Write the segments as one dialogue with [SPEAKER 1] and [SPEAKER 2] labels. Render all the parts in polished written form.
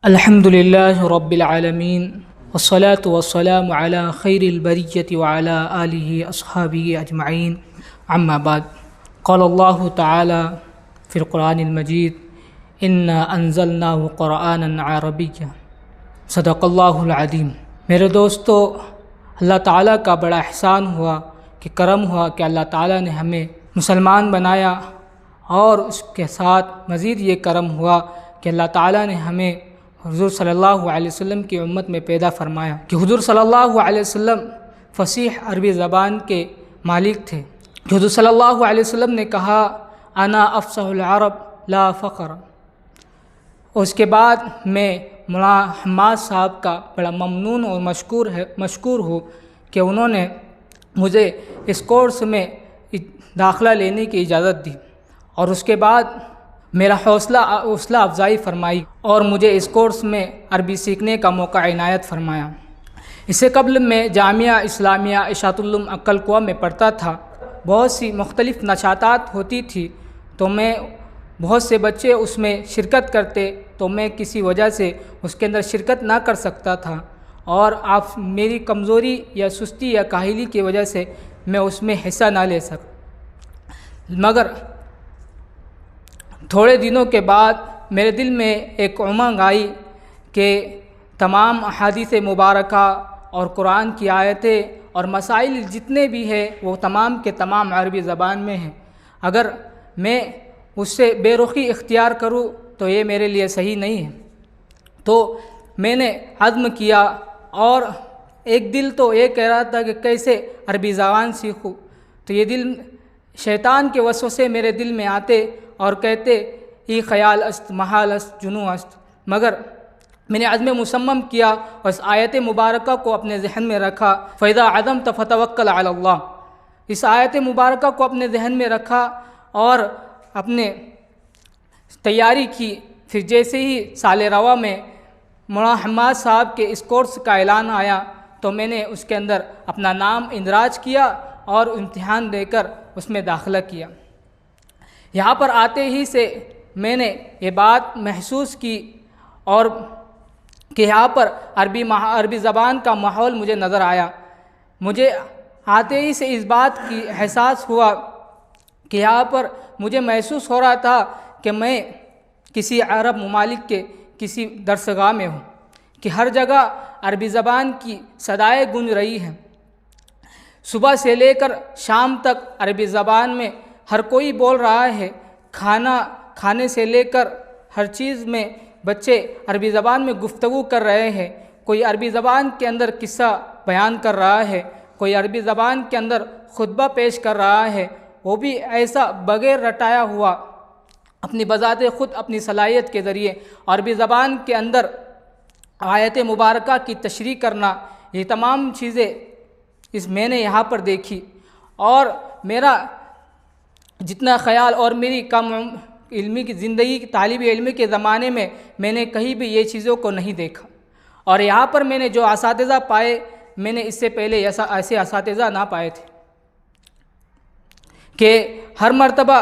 [SPEAKER 1] الحمد للہ رب العالمین والصلاة والسلام علی خیر البریۃ وعلی آلہ اصحابہ اجمعین اما بعد قال اللہ تعالی فی القرآن المجید انا انزلناہ قرآنا عربیا صدق اللہ العظیم۔ میرے دوستو، اللہ تعالیٰ کا بڑا احسان ہوا کہ کرم ہوا کہ اللہ تعالیٰ نے ہمیں مسلمان بنایا، اور اس کے ساتھ مزید یہ کرم ہوا کہ اللہ تعالیٰ نے ہمیں حضور صلی اللہ علیہ وسلم کی امت میں پیدا فرمایا کہ حضور صلی اللہ علیہ وسلم فصیح عربی زبان کے مالک تھے۔ کہ حضور صلی اللہ علیہ وسلم نے کہا انا افصح العرب لا فخر، اور اس کے بعد میں مولانا حماد صاحب کا بڑا ممنون اور مشکور ہوں کہ انہوں نے مجھے اس کورس میں داخلہ لینے کی اجازت دی، اور اس کے بعد میرا حوصلہ افزائی فرمائی اور مجھے اس کورس میں عربی سیکھنے کا موقع عنایت فرمایا۔ اس سے قبل میں جامعہ اسلامیہ اشاعت العلوم عقل کوہ میں پڑھتا تھا۔ بہت سی مختلف نشاتات ہوتی تھی، تو میں بہت سے بچے اس میں شرکت کرتے، تو میں کسی وجہ سے اس کے اندر شرکت نہ کر سکتا تھا، اور میری کمزوری یا سستی یا کاہلی کی وجہ سے میں اس میں حصہ نہ لے سکا۔ مگر تھوڑے دنوں کے بعد میرے دل میں ایک امنگ آئی کہ تمام احادیث مبارکہ اور قرآن کی آیتیں اور مسائل جتنے بھی ہیں وہ تمام کے تمام عربی زبان میں ہیں۔ اگر میں اس سے بے رخی اختیار کروں تو یہ میرے لیے صحیح نہیں ہے۔ تو میں نے عزم کیا، اور ایک دل تو یہ کہہ رہا تھا کہ کیسے عربی زبان سیکھوں، تو یہ دل شیطان کے وسوسے میرے دل میں آتے اور کہتے ای خیال است محال است جنو است، مگر میں نے عزم مصمم کیا اور اس آیت مبارکہ کو اپنے ذہن میں رکھا، فَإِذَا عَزَمْتَ فَتَوَكَّلْ عَلَى اللَّهِ۔ اس آیت مبارکہ کو اپنے ذہن میں رکھا اور اپنے تیاری کی۔ پھر جیسے ہی سال رواں میں مولانا حماد صاحب کے اس کورس کا اعلان آیا، تو میں نے اس کے اندر اپنا نام اندراج کیا اور امتحان دے کر اس میں داخلہ کیا۔ یہاں پر آتے ہی سے میں نے یہ بات محسوس کی، اور کہ یہاں پر عربی زبان کا ماحول مجھے نظر آیا۔ مجھے آتے ہی سے اس بات کی احساس ہوا کہ یہاں پر مجھے محسوس ہو رہا تھا کہ میں کسی عرب ممالک کے کسی درسگاہ میں ہوں، کہ ہر جگہ عربی زبان کی صدائیں گونج رہی ہیں۔ صبح سے لے کر شام تک عربی زبان میں ہر کوئی بول رہا ہے، کھانے سے لے کر ہر چیز میں بچے عربی زبان میں گفتگو کر رہے ہیں۔ کوئی عربی زبان کے اندر قصہ بیان کر رہا ہے، کوئی عربی زبان کے اندر خطبہ پیش کر رہا ہے، وہ بھی ایسا بغیر رٹایا ہوا، اپنی بذات خود اپنی صلاحیت کے ذریعے عربی زبان کے اندر آیت مبارکہ کی تشریح کرنا۔ یہ تمام چیزیں میں نے یہاں پر دیکھی، اور میرا جتنا خیال اور میری کم علمی کی زندگی طالب علمی کے زمانے میں میں نے کہیں بھی یہ چیزوں کو نہیں دیکھا، اور یہاں پر میں نے جو اساتذہ پائے، میں نے اس سے پہلے ایسے اساتذہ نہ پائے تھے کہ ہر مرتبہ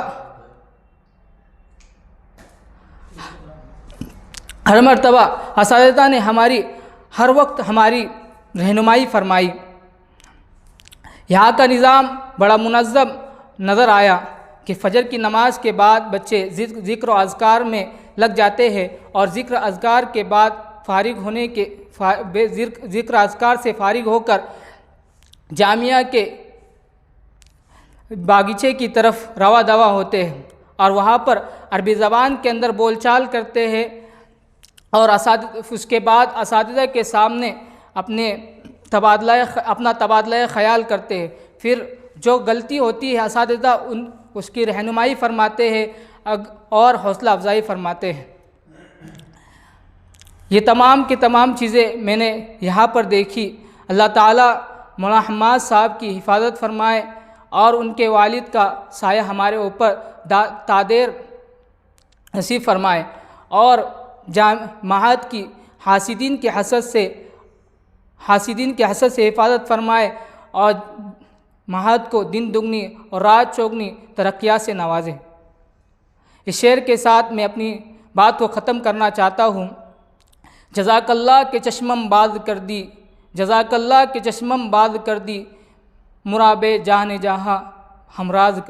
[SPEAKER 1] اساتذہ نے ہر وقت ہماری رہنمائی فرمائی۔ یہاں کا نظام بڑا منظم نظر آیا کہ فجر کی نماز کے بعد بچے ذکر و اذکار میں لگ جاتے ہیں، اور ذکر اذکار کے بعد ذکر اذکار سے فارغ ہو کر جامعہ کے باغیچے کی طرف رواں دواں ہوتے ہیں، اور وہاں پر عربی زبان کے اندر بول چال کرتے ہیں، اور اس کے بعد اساتذہ کے سامنے اپنا تبادلہ خیال کرتے ہیں۔ پھر جو غلطی ہوتی ہے اساتذہ اس کی رہنمائی فرماتے ہیں اور حوصلہ افزائی فرماتے ہیں۔ یہ تمام کی تمام چیزیں میں نے یہاں پر دیکھی۔ اللہ تعالیٰ مولانا حماد صاحب کی حفاظت فرمائے، اور ان کے والد کا سایہ ہمارے اوپر تادیر نصیب فرمائے، اور معہد کی حاسدین کے حسد سے حفاظت فرمائے، اور معہد کو دن دگنی اور رات چوگنی ترقیات سے نوازے۔ اس شعر کے ساتھ میں اپنی بات کو ختم کرنا چاہتا ہوں جزاک اللہ کے چشمم باز کر دی، جزاک اللہ کے چشمم باز کر دی، مراب جان جہاں ہمراز